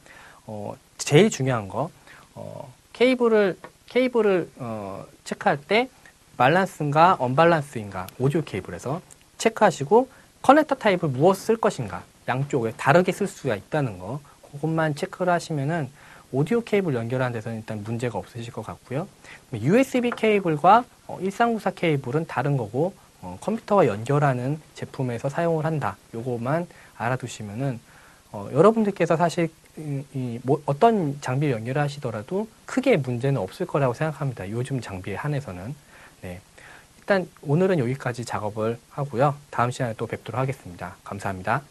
제일 중요한 거 케이블을 체크할 때 밸런스인가 언밸런스인가 오디오 케이블에서 체크하시고 커넥터 타입을 무엇을 쓸 것인가 양쪽에 다르게 쓸 수가 있다는 거 그것만 체크를 하시면은 오디오 케이블 연결하는 데서는 일단 문제가 없으실 것 같고요. USB 케이블과 1394 케이블은 다른 거고 컴퓨터와 연결하는 제품에서 사용을 한다. 요거만 알아두시면은 여러분들께서 사실 어떤 장비를 연결하시더라도 크게 문제는 없을 거라고 생각합니다. 요즘 장비에 한해서는. 네. 일단 오늘은 여기까지 작업을 하고요. 다음 시간에 또 뵙도록 하겠습니다. 감사합니다.